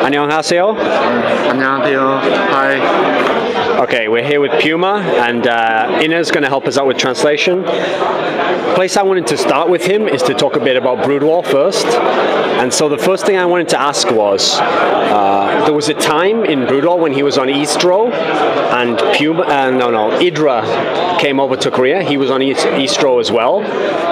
안녕하세요. 안녕하세요. Hi. Okay, we're here with PuMa, and Ina's going to help us out with translation. Place I wanted to start with him is to talk a bit about Brood War first. And so the first thing I wanted to ask was, there was a time in Brood War when he was on eSTRO, and IdrA came over to Korea. He was on eSTRO as well.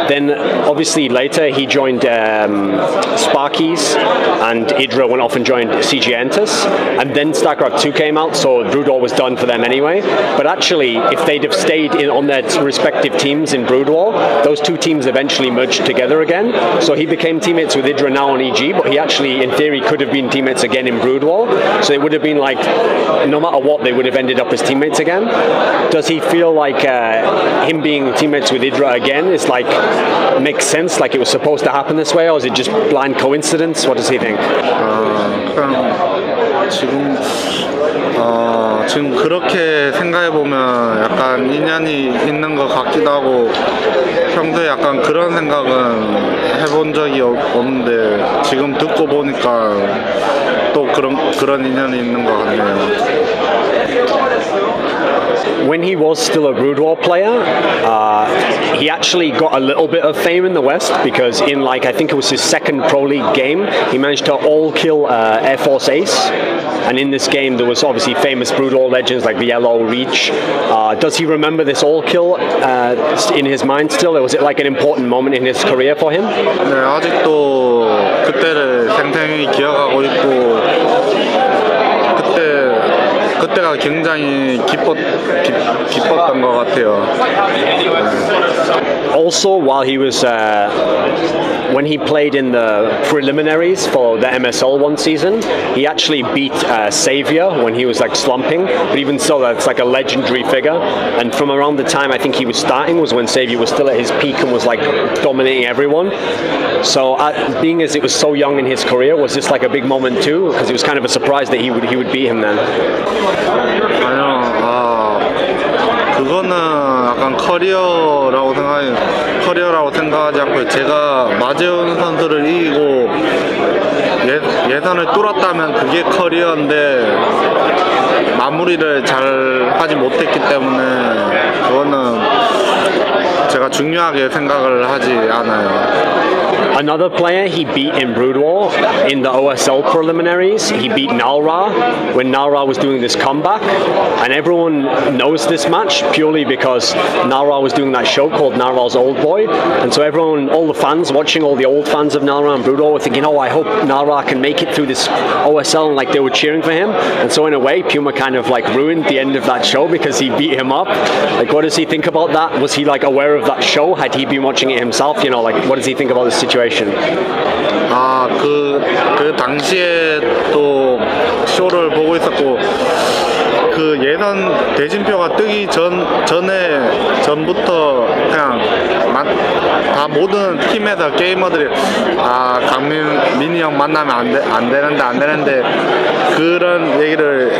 Then obviously later he joined Sparkyz, and IdrA went off and joined CG Entus, and then StarCraft 2 came out, so Brood War was done for them anyway. But actually, if they'd have stayed on their respective teams in Brood War, those two teams eventually merged together again. So he became teammates with IdrA now on EG, but he actually, in theory, could have been teammates again in Brood War. So it would have been like, no matter what, they would have ended up as teammates again. Does he feel like him being teammates with IdrA again is like, makes sense, like it was supposed to happen this way, or is it just blind coincidence? What does he think? 지금 그렇게 생각해보면 약간 인연이 있는 것 같기도 하고, 평소에 약간 그런 생각은 해본 적이 없는데 지금 듣고 보니까 또 그런 인연이 있는 것 같네요. When he was still a Brood War player, he actually got a little bit of fame in the West because in I think it was his second ProLeague game, he managed to all-kill Air Force Ace. And in this game, there was obviously famous Brood War legends like the Yellow Reach. Does he remember this all-kill in his mind still? Or was it like an important moment in his career for him? 네, 아직도 그때를 생생히 기억하고 있고, 그때가 굉장히 기뻤던 것 같아요. Also, while he was when he played in the preliminaries for the MSL one season, he actually beat Savior when he was like slumping. But even so, that's like a legendary figure. And from around the time I think he was starting was when Savior was still at his peak and was like dominating everyone. So being as it was so young in his career, was this like a big moment too? Because it was kind of a surprise that he would beat him then. 아니요, 그거는 약간 커리어라고 생각하지 않고, 제가 마재훈 선수를 이기고 예선을 뚫었다면 그게 커리어인데 마무리를 잘 하지 못했기 때문에 그거는 제가 중요하게 생각을 하지 않아요. Another player he beat in Brood War in the OSL preliminaries, he beat NALRA when NALRA was doing this comeback, and everyone knows this match purely because NALRA was doing that show called NALRA's Oldboy, and so everyone, all the fans watching, all the old fans of NALRA and Brood War were thinking, oh, I hope NALRA can make it through this OSL, and like they were cheering for him. And so in a way, PuMa kind of like ruined the end of that show because he beat him up. Like, what does he think about that? Was he like aware of that show? Had he been watching it himself? You know, like, what does he think about this situation? 그 당시에 또 쇼를 보고 있었고, 그 예선 대진표가 뜨기 전부터 그냥 다 모든 팀에서 게이머들이 민이 형 만나면 안 되는데 그런 얘기를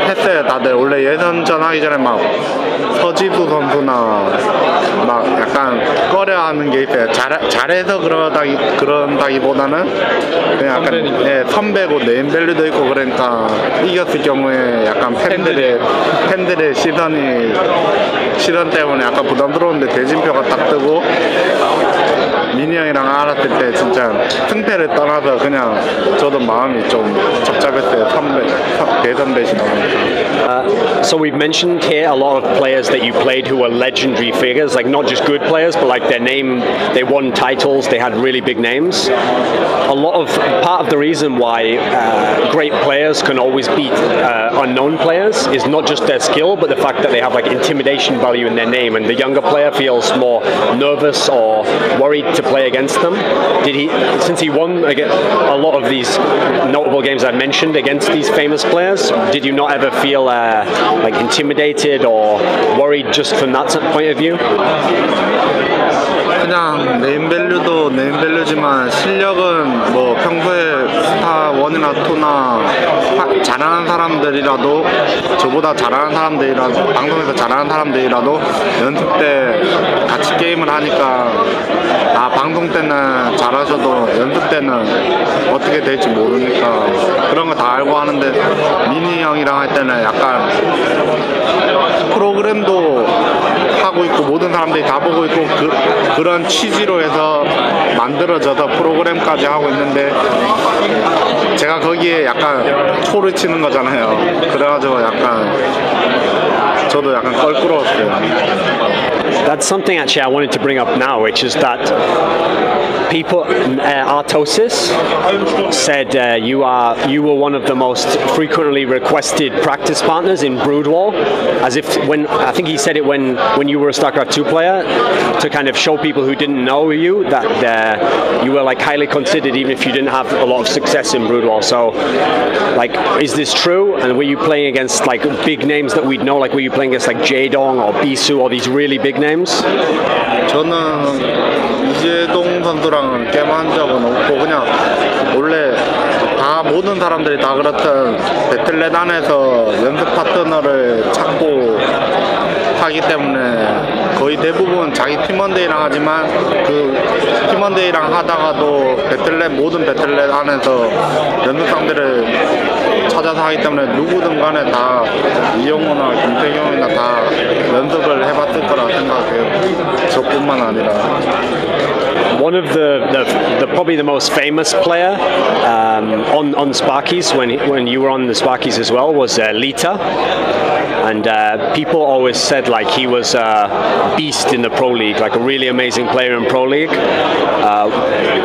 했어요. 다들 원래 예선 전하기 전에 막 서지수 선수나 막 약간 꺼려하는 게 있어요. 잘해서 그런다기보다는 그냥 약간 선배고 네임밸류도 있고, 그러니까 이겼을 경우에 약간 팬들의 시선 때문에 약간 부담스러운데 부표가 딱 뜨고 민이 형이랑 알았을 때 진짜 승패를 떠나서 그냥 저도 마음이 좀 복잡했어요. 대선배시다 보니까. So we've mentioned here a lot of players that you played who were legendary figures, like not just good players, but like their name, they won titles, they had really big names. Part of the reason why great players can always beat unknown players is not just their skill, but the fact that they have like intimidation value in their name, and the younger player feels more nervous or worried to play against them. Since he won a lot of these notable games I've mentioned against these famous players, did you not ever feel like intimidated or worried just from that point of view? 그냥 네임밸류도 네임밸류지만 실력은 뭐 평소에 스타 1이나 2나 잘하는 사람들이라도 저보다 잘하는 사람들이라도 방송에서 잘하는 사람들이라도 연습 때 같이 게임을 하니까 아 방송 때는 잘하셔도 연습 때는 어떻게 될지 모르니까 그런 거 다 알고 하는데 미니 형이랑 할 때는 약간 프로그램도 하고 있고 모든 사람들이 다 보고 있고 그런 취지로 해서 만들어져서 프로그램까지 하고 있는데 제가 거기에 약간 초를 치는 거잖아요. 그래가지고 약간 저도 약간 껄끄러웠어요. That's something actually I wanted to bring up now, which is that people, Artosis said you were one of the most frequently requested practice partners in Brood War, as if I think he said it when you were a StarCraft 2 player, to kind of show people who didn't know you that you were like highly considered even if you didn't have a lot of success in Brood War. So, like, is this true? And were you playing against like big names that we'd know? Like, were you playing against like Jaedong or Bisu or these really big names? 저는 이재동 선수랑 게임한 적은 없고 그냥 원래 다 모든 사람들이 다 그렇듯 배틀넷 안에서 연습 파트너를 찾고 하기 때문에 거의 대부분 자기 팀원들이랑 하지만 그 팀원들이랑 하다가도 모든 배틀넷 안에서 연습 상대를 찾아서 하기 때문에 누구든 간에 다 이영호나 김태경이나 다 연습을 해봤을 거라 생각해요. 저뿐만 아니라. One of the probably the most famous player on Sparkyz when you were on the Sparkyz as well was Leta, and people always said like he was a beast in the ProLeague, like a really amazing player in ProLeague.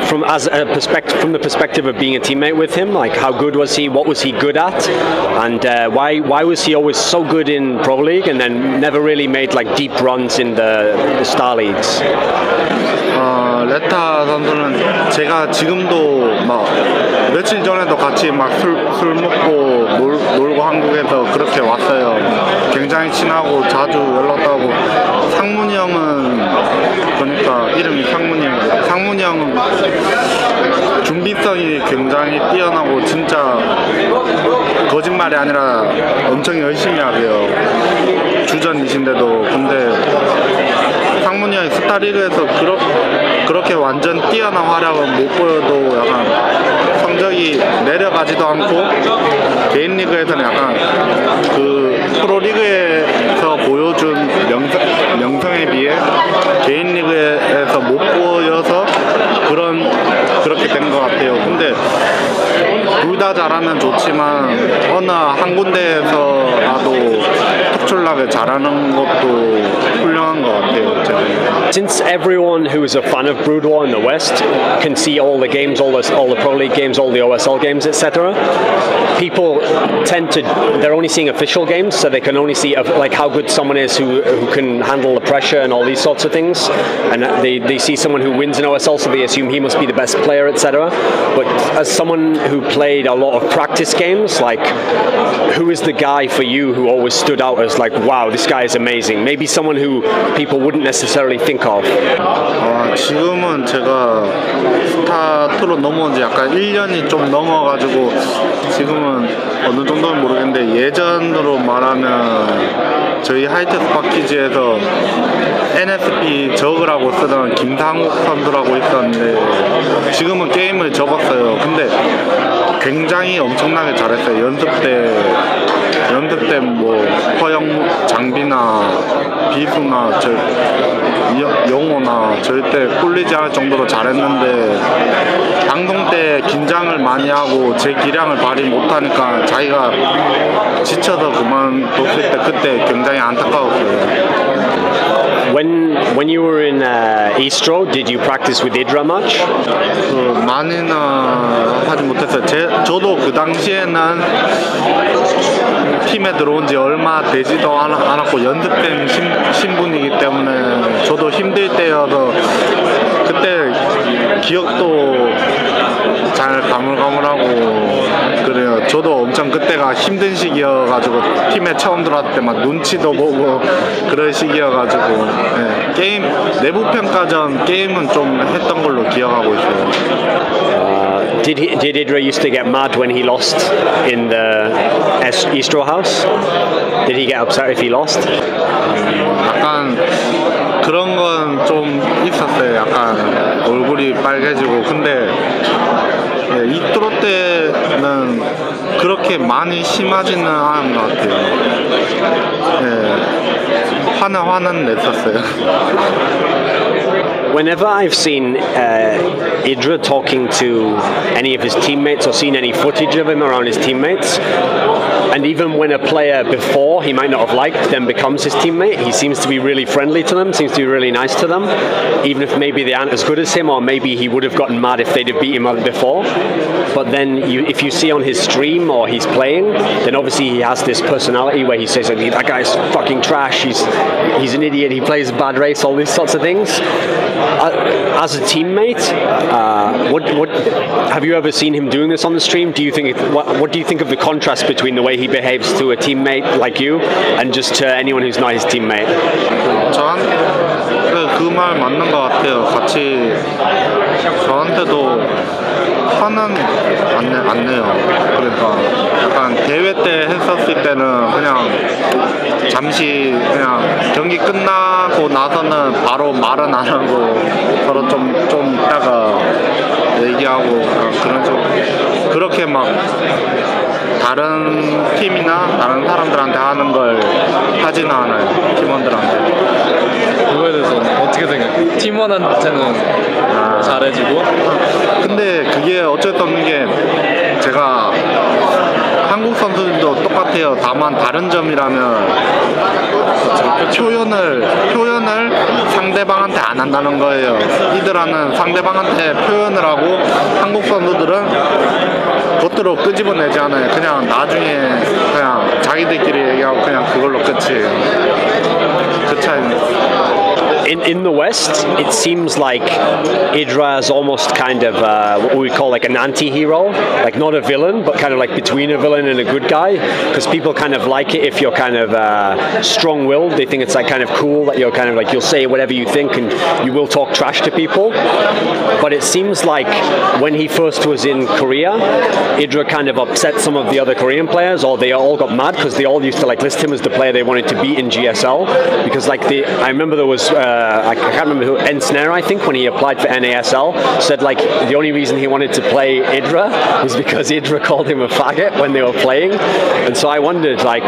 From the perspective of being a teammate with him, like how good was he? What was he good at? And why was he always so good in ProLeague and then never really made like deep runs in the Star Leagues? 레타 선수는 제가 지금도 막 며칠 전에도 같이 막 술 먹고 놀고 한국에서 그렇게 왔어요. 굉장히 친하고 자주 연락도 하고 상문이 형은 그러니까 이름이 상문이 형은 준비성이 굉장히 뛰어나고 진짜 거짓말이 아니라 엄청 열심히 하세요. 주전이신데도. 근데 상문이 형이 스타리그에서 그렇게 완전 뛰어난 활약은 못 보여도 약간 성적이 내려가지도 않고 개인 리그에서는 약간 그 프로리그에서 보여준 명성에 비해 개인 리그에서 못 보여서 그렇게 된 것 같아요. 근데 둘 다 잘하면 좋지만 어느 한 군데에서라도 특출나게 잘하는 것도 훌륭한 것 같아요. Since everyone who is a fan of Brood War in the West can see all the games, all the Pro League games, all the OSL games, etc., people they're only seeing official games, so they can only see like how good someone is who can handle the pressure and all these sorts of things, and they see someone who wins an OSL, so they assume he must be the best player, etc. But as someone who played a lot of practice games, like who is the guy for you who always stood out as like, wow, this guy is amazing? Maybe someone who people wouldn't necessarily think of. 지금은 제가 스타2로 넘어온 지 약간 1년이 좀 넘어가지고 지금은 어느 정도는 모르겠는데 예전으로 말하면 저희 하이트 스파키즈에서 NSP 저그라고 쓰던 김상욱 선수라고 있었는데 지금은 게임을 접었어요. 근데 굉장히 엄청나게 잘했어요. 연습 때 뭐 허영 장비나 비수나 영호나 절대 꿀리지 않을 정도로 잘했는데 방송 때 긴장을 많이 하고 제 기량을 발휘 못하니까 자기가 지쳐서 그만뒀을 때 그때 굉장히 안타까웠어요. When you were in eSTRO, did you practice with IdrA much? 많이는 하지 못했어요. 저도 그 당시에는 팀에 들어온 지 얼마 되지도 않았고 연습생 신분이기 때문에 저도 힘들 때여서 그때 기억도 잘 가물가물하고 그래요. 저도 엄청 그때가 힘든 시기여가지고 팀에 처음 들어왔을 때 막 눈치도 보고 그런 시기여가지고 네. 게임 내부 평가전 게임은 좀 했던 걸로 기억하고 있어요. Did IdrA used to get mad when he lost in the eSTRO house? Did he get upset if he lost? 약간 그런 건 좀 있었어요. 약간 얼굴이 빨개지고. 근데 이스트로 때는 그렇게 많이 심하지는 않은 것 같아요. 화는 냈었어요. Whenever I've seen IdrA talking to any of his teammates or seen any footage of him around his teammates, and even when a player before he might not have liked then becomes his teammate, he seems to be really friendly to them, seems to be really nice to them, even if maybe they aren't as good as him, or maybe he would have gotten mad if they'd have beat him up before. But then if you see on his stream or he's playing, then obviously he has this personality where he says, that guy's fucking trash, he's an idiot, he plays a bad race, all these sorts of things. As a teammate, what have you ever seen him doing this on the stream? Do you think what do you think of the contrast between the way he behaves to a teammate like you and just to anyone who's not his teammate? 저한테 그 말 맞는 것 같아요. 같이 저한테도 화는 안 내요. 그러니까 약간 대회 때 했었을 때는 그냥 잠시 그냥 경기 끝나고 나서는 바로 말은 안 하고 서로 좀 있다가 얘기하고 그런 쪽 그렇게 막 다른 팀이나 다른 사람들한테 하는 걸 하지는 않아요. 팀원들한테. 그거에 대해서 어떻게 생각해? 팀원한테는 잘해주고? 근데 그게 어쩔 수 없는 게 제가 한국 선수들도 똑같아요. 다만 다른 점이라면 표현을 상대방한테 안 한다는 거예요. 이드라는 상대방한테 표현을 하고 한국 선수들은 겉으로 끄집어내지 않아요. 그냥 나중에 그냥 자기들끼리 얘기하고 그냥 그걸로 끝이에요. 그 차이입니다. In the West, it seems like IdrA is almost kind of what we call like an anti-hero, like not a villain, but kind of like between a villain and a good guy, because people kind of like it if you're kind of strong-willed. They think it's like kind of cool that you're kind of like, you'll say whatever you think and you will talk trash to people. But it seems like when he first was in Korea, IdrA kind of upset some of the other Korean players, or they all got mad because they all used to like list him as the player they wanted to beat in GSL, because like I remember there was I can't remember who, Ensnare, I think, when he applied for NASL, said like the only reason he wanted to play IdrA was because IdrA called him a faggot when they were playing. And so I wondered, like,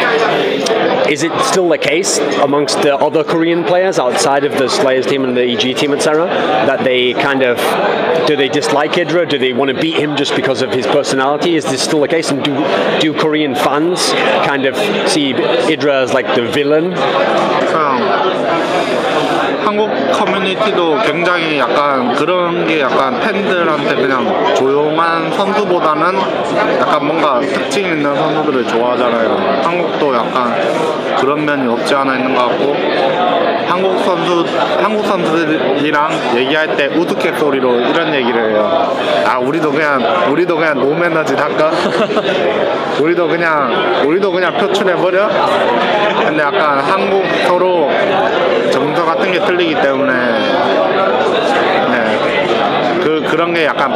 is it still the case amongst the other Korean players outside of the Slayers team and the EG team, etc., that they kind of, do they dislike IdrA? Do they want to beat him just because of his personality? Is this still the case? And do Korean fans kind of see IdrA as like the villain? 한국 커뮤니티도 굉장히 약간 그런 게 약간 팬들한테 그냥 조용한 선수보다는 약간 뭔가 특징 있는 선수들을 좋아하잖아요. 한국도 약간 그런 면이 없지 않아 있는 것 같고, 한국 선수들이랑 얘기할 때 우스갯소리로 이런 얘기를 해요. 아, 우리도 그냥 노매너짓 할까? 우리도 그냥 표출해버려? 근데 약간 한국 서로 정서 같은 게 틀리기 때문에 그런 게 약간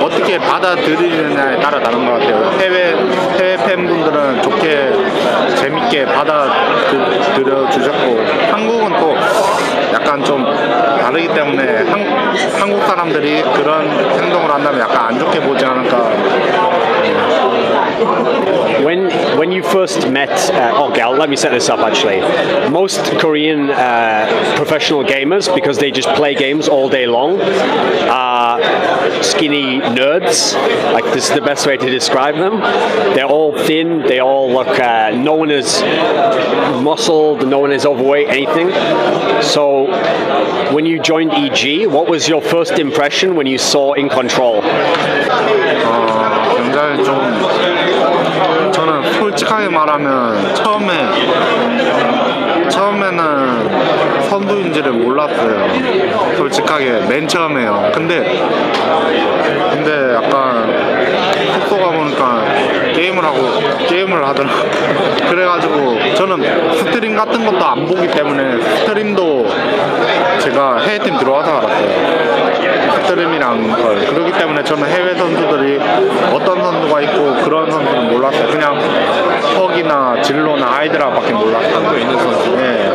어떻게 받아들이느냐에 따라 다른 것 같아요. 해외 팬분들은 좋게 재밌게 받아들여 주셨고, 한국은 또 약간 좀 다르기 때문에 한국 사람들이 그런 행동을 한다면 약간 안 좋게 보지 않을까. When you first met, okay, let me set this up actually. Most Korean professional gamers, because they just play games all day long, are skinny nerds. Like, this is the best way to describe them. They're all thin, they all look, no one is muscled, no one is overweight, anything. So when you joined EG, what was your first impression when you saw iNcontroL? 굉장히 저는 솔직하게 말하면 처음에는 선수인지를 몰랐어요. 솔직하게 맨 처음에요. 근데 약간 숙소 가보니까 게임을 하더라고요. 그래가지고 저는 스트림 같은 것도 안 보기 때문에 스트림도 제가 해외팀 들어와서 알았어요. 스트림이란 걸. 그렇기 때문에 저는 해외 선수들이 어떤 선수가 있고 그런 선수는 몰랐어요. 그냥 퍽이나 진로나 아이드라 밖에 몰랐어요. 한국에 있는 선수. 네.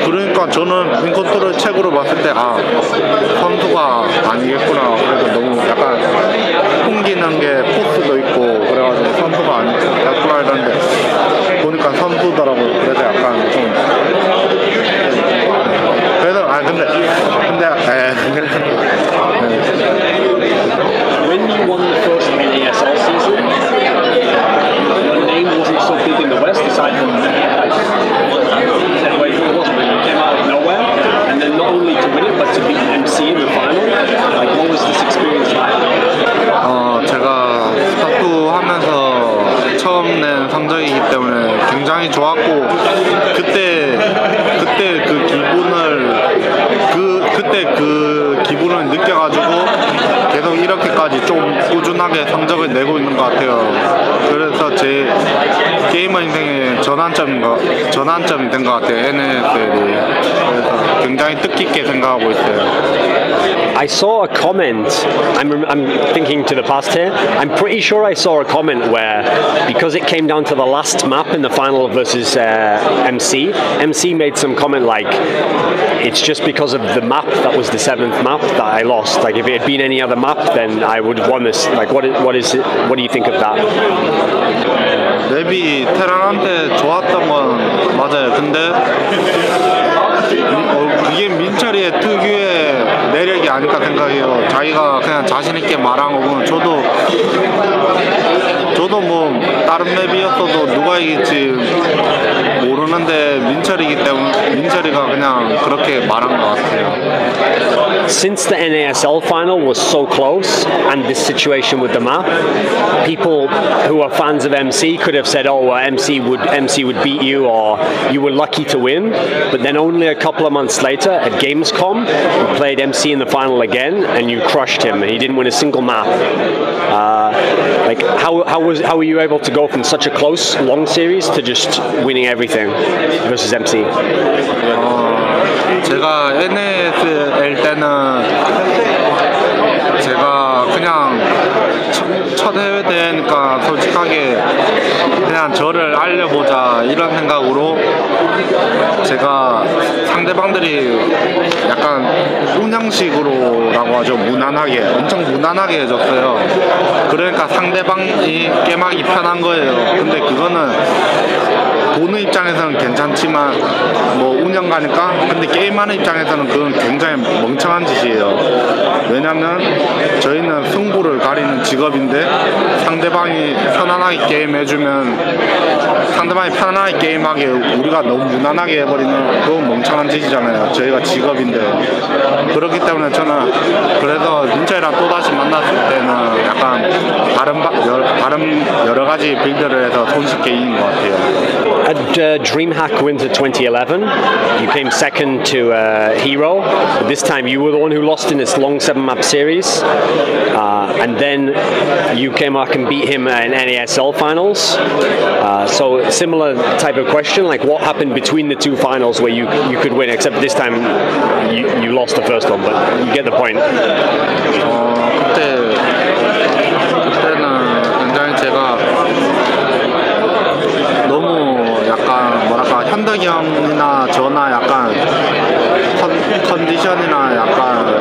그러니까 저는 인컨트롤 책으로 봤을 때 아, 선수가 아니겠구나. 그래서 너무 약간 풍기는 게 포스도 있고 그래가지고 선수가 아니겠구나 이랬는데 보니까 선수더라고요. 그래서 약간 좀 그래서 아 근데 When you won the first NASL season, your name wasn't so big in the West, aside from anyway, it wasn't really. It came out of nowhere, and then not only to win it, but to beat MC in the final. Like, what was this experience like? 제가 스타투 하면서 처음 낸 성적이기 때문에 굉장히 좋았고 그때 그 기분을 느껴가지고 계속 이렇게까지 좀 꾸준하게 성적을 내고 있는 것 같아요. 그래서 제 게이머 인생의 전환점이 된 것 같아요. NASL이. 그래서 굉장히 뜻깊게 생각하고 있어요. I saw a comment. I'm thinking to the past here. I'm pretty sure I saw a comment where, because it came down to the last map in the final versus MC, MC made some comment like, "It's just because of the map that was the 7th map that I lost. Like, if it had been any other map, then I would have won this." Like, what is it? What do you think of that? 맵이 테란한테 좋았던 건 맞아요. 근데 이게 민철이의 특유의 매력이 아닐까 생각해요. 자기가 그냥 자신있게 말한 거 보면 저도 뭐 다른 맵이었어도 누가 이길지 모르는데 민철이가 그냥 그렇게 말한 것 같아요. Since the NASL final was so close and this situation with the map, people who are fans of MC could have said, "Oh, MC would beat you," or "You were lucky to win." But then only a couple of months later at GamesCom, you played MC in the final again, and you crushed him. He didn't win a single map. Like, how were you able to go from such a close, long series to just winning everything versus MC? 제가 NASL 때는 제가 그냥 첫 해외 대회니까 솔직하게 그냥 저를 알려보자 이런 생각으로 제가 상대방들이 약간 운영식으로라고 하죠. 무난하게 엄청 무난하게 해줬어요. 그러니까 상대방이 게임하기 편한 거예요. 근데 그거는 보는 입장에서는 괜찮지만 뭐 운영가니까 근데 게임하는 입장에서는 그건 굉장히 멍청한 짓이에요. 왜냐면 저희는 승부를 가리는 직업인데 상대방이 편안하게 게임해주면 상대방이 편안하게 게임하게 우리가 너무 무난하게 해버리면 그건 멍청한 짓이잖아요. 저희가 직업인데. 그렇기 때문에 저는 그래서 민철이랑 또다시 만났을 때는 약간 다른 여러 가지 빌드를 해서 손쉽게 이긴 것 같아요. At Dreamhack Winter 2011, you came second to HerO. But this time you were the one who lost in this long 7-map series. And then you came back and beat him in NASL finals. So similar type of question, like what happened between the two finals where you could win, except this time you lost the first one, but you get the point. 그때는 굉장히 제가 너무 약간 뭐랄까 현덕이 형이나 저나 약간 컨디션이나 약간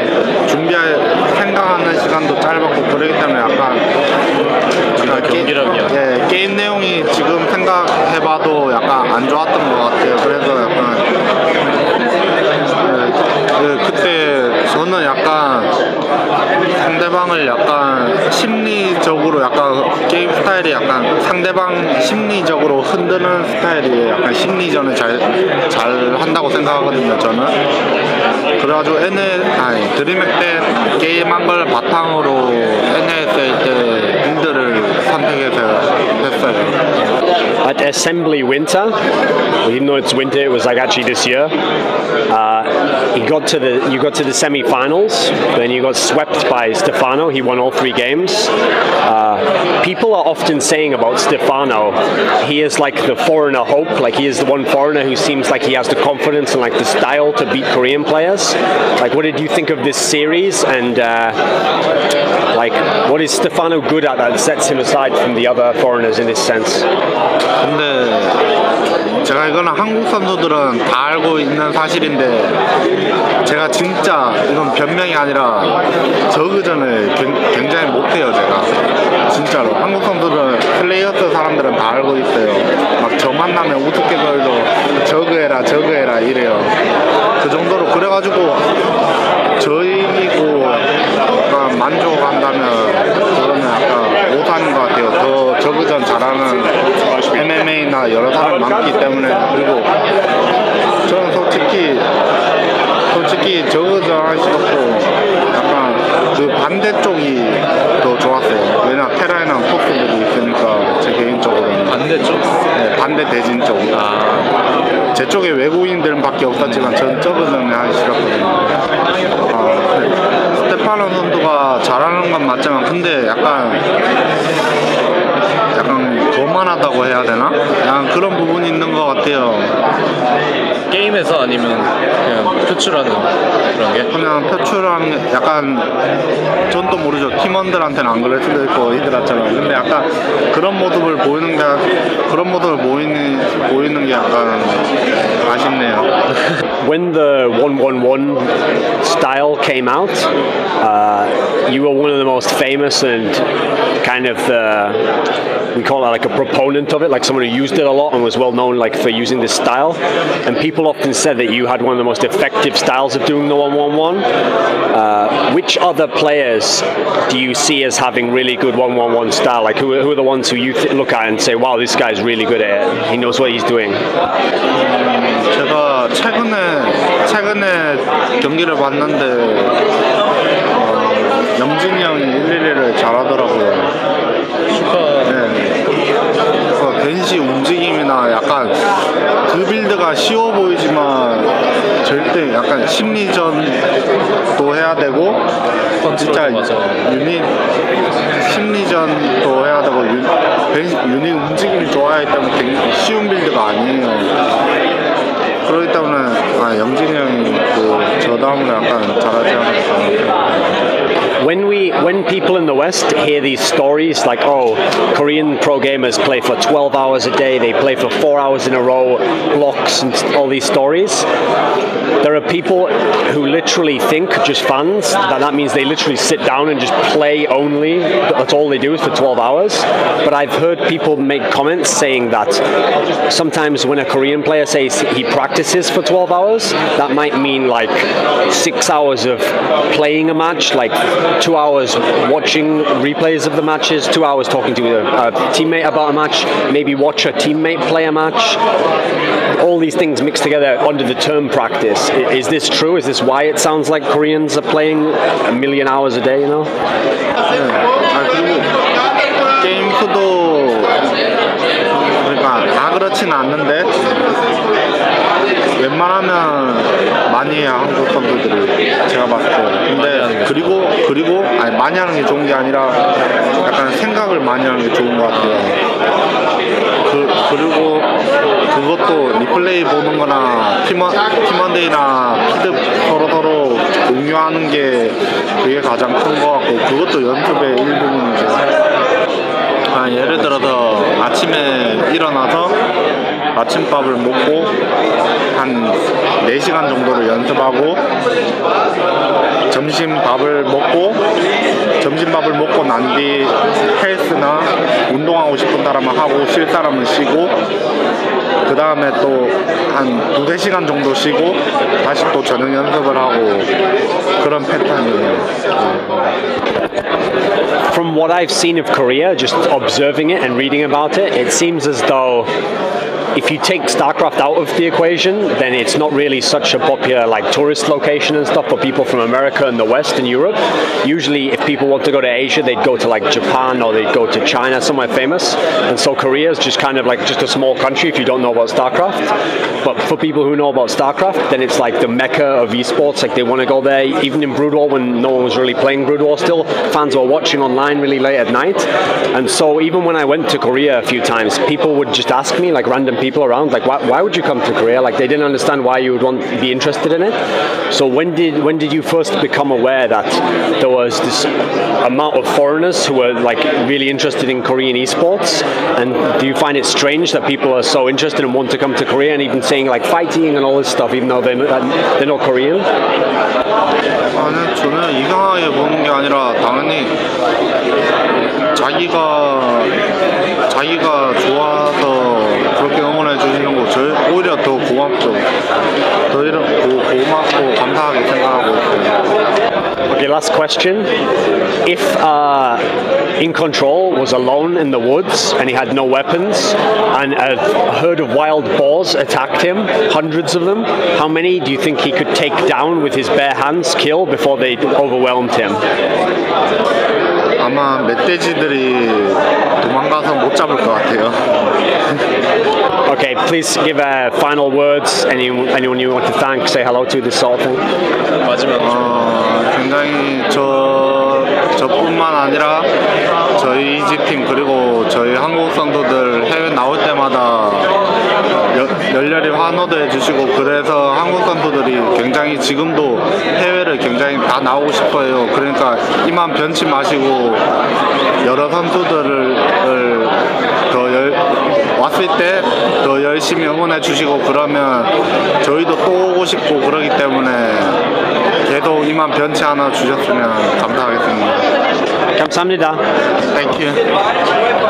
생각하는 시간도 짧았고 그러기 때문에 약간 경기력이요. 게임 내용이 지금 생각해봐도 약간 안 좋았던 것 같아요. 그래서 약간 그때 저는 약간 상대방을 약간 심리적으로 약간 게임 스타일이 약간 상대방 심리적으로 흔드는 스타일이에요. 약간 심리전을 잘 한다고 생각하거든요, 저는. 그래가지고 드림핵 때 게임한 걸 바탕으로 NASL 때 빌드를 선택해서 했어요. at Assembly Winter, even though it's winter, it was like actually this year. You got to the semi-finals, then you got swept by Stephano. He won all 3 games. People are often saying about Stephano, he is like the foreigner hope, like he is the one foreigner who seems like he has the confidence and like the style to beat Korean players. Like, what did you think of this series, and like, what is Stephano good at that sets him aside from the other foreigners in this sense? 근데 제가 이거는 한국 선수들은 다 알고 있는 사실인데 제가 진짜 이건 변명이 아니라 저그전을 굉장히 못해요. 제가 진짜로 한국 선수들은 플레이어스 사람들은 다 알고 있어요. 막 저 만나면 우습게걸도 저그해라 이래요. 그 정도로 그래가지고 저 이기고 약간 만족한다면 그러면 약간 오산인 것 같아요. 더 저그전 잘하는 MMA나 여러 사람이 많기 때문에. 그리고 저는 솔직히 저그전 하시고 약간 그 반대쪽이 더 좋았어요. 왜냐 테라이랑 포스들이 있으니까 제 개인적으로는. 반대쪽? 네, 반대 대진 쪽. 제 쪽에 외국인들밖에 없었지만 전 저그전을 하기 싫었거든요. 스테파노 선수가 잘하는 건 맞지만 근데 약간 거만하다고 해야 되나? 약간 그런 부분이 있는 것 같아요. 게임에서 아니면 그냥 표출하는 그런 게? 그냥 표출하는 약간 전 또 모르죠. 팀원들한테는 안 그럴 수도 있고 이들한테는. 근데 약간 그런 모습을 보이는 게 약간 아쉽네요. When the 1-1-1 style came out, you were one of the most famous and kind of we call that like a proponent of it, like someone who used it a lot and was well known like for using this style. And people often said that you had one of the most effective styles of doing the 1-1-1. Which other players do you see as having really good 1-1-1 style? Like who are the ones who you look at and say, wow, this guy's really good at it. He knows what he's doing. 제가 최근에 경기를 봤는데 영진이 형이 111을 잘하더라고요. 네. 벤시 움직임이나 약간 그 빌드가 쉬워 보이지만 절대 약간 심리전도 해야 되고 진짜 유닛 심리전도 해야 되고 유닛 움직임이 좋아야 때문에 되게 쉬운 빌드가 아니에요. 그렇기 때문에 영진이 형이 저 다음으로 약간 잘하지 않을까. When people in the West hear these stories like, oh, Korean pro gamers play for 12 hours a day, they play for 4 hours in a row, blocks and all these stories, there are people who literally think, just fans, that means they literally sit down and just play only, that's all they do is for 12 hours. But I've heard people make comments saying that sometimes when a Korean player says he practices for 12 hours, that might mean like 6 hours of playing a match, like 2 hours watching replays of the matches, 2 hours talking to a teammate about a match, maybe watch a teammate play a match. All these things mixed together under the term practice. Is this true? Is this why it sounds like Koreans are playing a million hours a day, you know? 그리고 게임 수도 그러니까 다 그렇진 않는데 웬만하면 많이 해요, 한국 선수들이 제가 봤을 때. 근데 그리고 아니 많이 하는 게 좋은 게 아니라 약간 생각을 많이 하는 게 좋은 것 같아요. 그리고 그것도 리플레이 보는 거나 팀원데이나 피드 서로 공유하는 게 그게 가장 큰 것 같고 그것도 연습의 일부분이죠. 예를 들어서 아침에 일어나서 아침밥을 먹고 한 4시간 정도를 연습하고 점심밥을 먹고 난 뒤 헬스나 운동하고 싶은 사람은 하고 쉴 사람은 쉬고 그 다음에 또 한 2-3시간 정도 쉬고 다시 또 저녁 연습을 하고 그런 패턴이에요. From what I've seen of Korea, just observing it and reading about it, it seems as though if you take StarCraft out of the equation, then it's not really such a popular like tourist location and stuff for people from America and the West and Europe. Usually if people want to go to Asia, they'd go to like Japan or they'd go to China, somewhere famous. And so Korea is just kind of like just a small country if you don't know about StarCraft. But for people who know about StarCraft, then it's like the mecca of esports. Like they want to go there. Even in Brood War, when no one was really playing Brood War still, fans were watching online really late at night. And so even when I went to Korea a few times, people would just ask me, like random people around, like why would you come to Korea? Like they didn't understand why you would be interested in it. So when did you first become aware that there was this amount of foreigners who were like really interested in Korean esports? And do you find it strange that people are so interested and want to come to Korea and even saying like fighting and all this stuff, even though they're not Korean? 아니, 저는 이상하게 보는 게 아니라 당연히 자기가 좋아서 그렇게 응원해 주시는 거 오히려 더 고맙죠. 더 고맙고 감사하게 생각하고 있어요. Okay, last question. If iNcontroL was alone in the woods and he had no weapons and a herd of wild boars attacked him, hundreds of them, how many do you think he could take down with his bare hands, kill, before they overwhelmed him? 아마 멧돼지들이 도망가서 못 잡을 것 같아요. Okay, please give final words. Anyone you want to thank, say hello to, this sort of thing. 굉장히 저뿐만 아니라 저희 이지팀 그리고 저희 한국 선수들 해외 나올 때마다 열렬히 환호도 해주시고 그래서 한국 선수들이 굉장히 지금도 해외를 굉장히 다 나오고 싶어요. 그러니까 이만 변치 마시고 여러 선수들을 왔을 때 더 열심히 응원해 주시고 그러면 저희도 또 오고 싶고 그러기 때문에 계속 이만 변치 않아 주셨으면 감사하겠습니다. 감사합니다. Thank you.